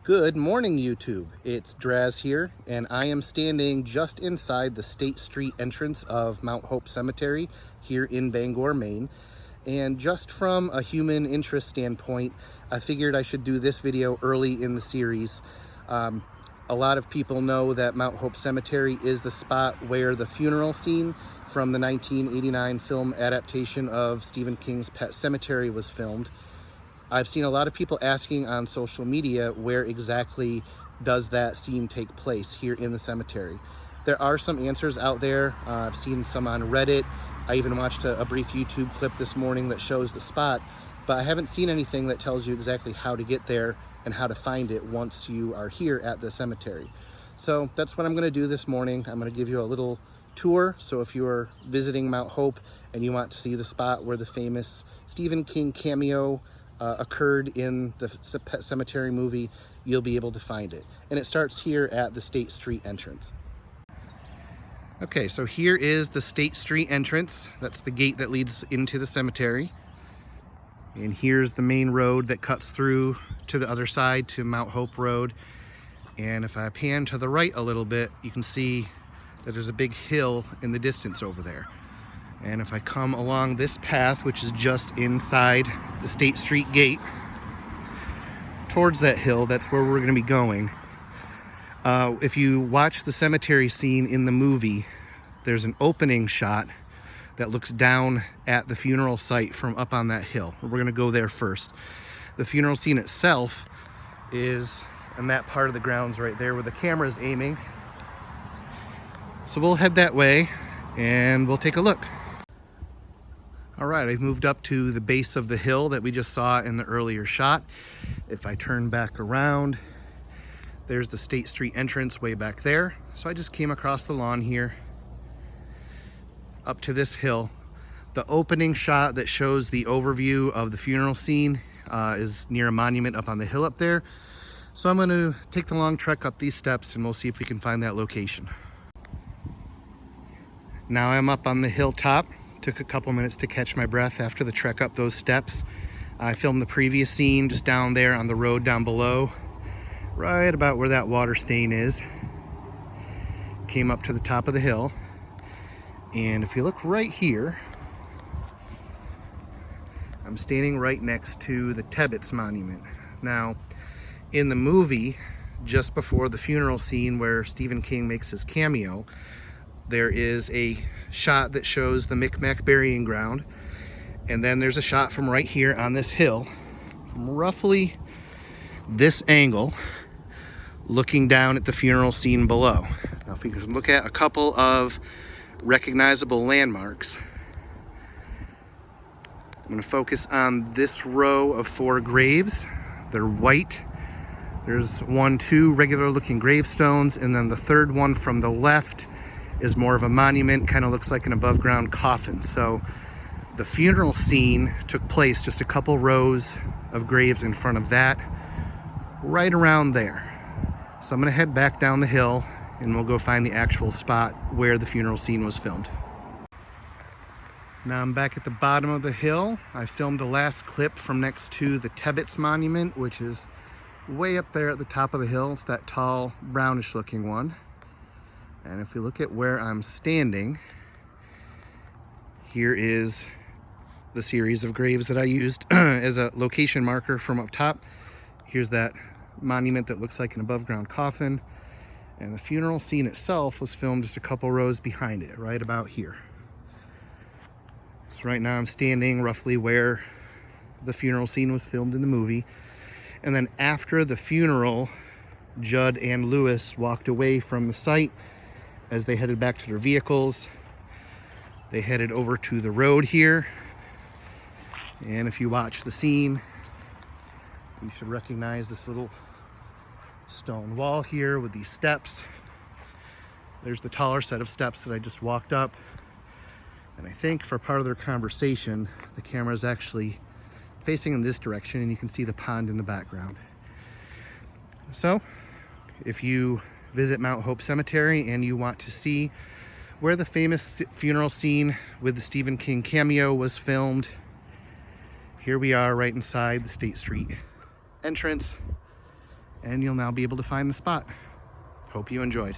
Good morning, YouTube. It's Draz here, and I am standing just inside the State Street entrance of Mount Hope Cemetery here in Bangor, Maine. And just from a human interest standpoint, I figured I should do this video early in the series. A lot of people know that Mount Hope Cemetery is the spot where the funeral scene from the 1989 film adaptation of Stephen King's Pet Sematary was filmed. I've seen a lot of people asking on social media where exactly does that scene take place here in the cemetery. There are some answers out there. I've seen some on Reddit. I even watched a brief YouTube clip this morning that shows the spot, but I haven't seen anything that tells you exactly how to get there and how to find it once you are here at the cemetery. So that's what I'm going to do this morning. I'm going to give you a little tour. So if you are visiting Mount Hope and you want to see the spot where the famous Stephen King cameo occurred in the Pet Sematary movie, you'll be able to find it. And it starts here at the State Street entrance. Okay, so here is the State Street entrance. That's the gate that leads into the cemetery. And here's the main road that cuts through to the other side to Mount Hope Road. And if I pan to the right a little bit, you can see that there's a big hill in the distance over there. And if I come along this path, which is just inside the State Street gate, towards that hill, that's where we're going to be going. If you watch the cemetery scene in the movie, there's an opening shot that looks down at the funeral site from up on that hill. We're going to go there first. The funeral scene itself is in that part of the grounds right there where the camera is aiming. So we'll head that way and we'll take a look. All right, I've moved up to the base of the hill that we just saw in the earlier shot. If I turn back around, there's the State Street entrance way back there. So I just came across the lawn here, up to this hill. The opening shot that shows the overview of the funeral scene is near a monument up on the hill up there. So I'm gonna take the long trek up these steps and we'll see if we can find that location. Now I'm up on the hilltop. Took a couple minutes to catch my breath after the trek up those steps. I filmed the previous scene just down there on the road down below, right about where that water stain is. Came up to the top of the hill, and if you look right here, I'm standing right next to the Tebbets monument. Now, in the movie, just before the funeral scene where Stephen King makes his cameo, there is a shot that shows the Micmac burying ground, and then there's a shot from right here on this hill, from roughly this angle, looking down at the funeral scene below. Now if we can look at a couple of recognizable landmarks, I'm going to focus on this row of 4 graves. They're white. There's 2 regular looking gravestones, and then the third one from the left is more of a monument, kind of looks like an above ground coffin. So the funeral scene took place just a couple rows of graves in front of that, right around there. So I'm gonna head back down the hill and we'll go find the actual spot where the funeral scene was filmed. Now I'm back at the bottom of the hill. I filmed the last clip from next to the Tebbets monument, which is way up there at the top of the hill. It's that tall, brownish looking one. And if we look at where I'm standing, here is the series of graves that I used as a location marker from up top. Here's that monument that looks like an above ground coffin. And the funeral scene itself was filmed just a couple rows behind it, right about here. So right now I'm standing roughly where the funeral scene was filmed in the movie. And then after the funeral, Judd and Lewis walked away from the site. As they headed back to their vehicles, they headed over to the road here. And if you watch the scene, you should recognize this little stone wall here with these steps. There's the taller set of steps that I just walked up. And I think for part of their conversation, the camera is actually facing in this direction and you can see the pond in the background. So if you visit Mount Hope Cemetery and you want to see where the famous funeral scene with the Stephen King cameo was filmed, here we are right inside the State Street entrance. and you'll now be able to find the spot. Hope you enjoyed.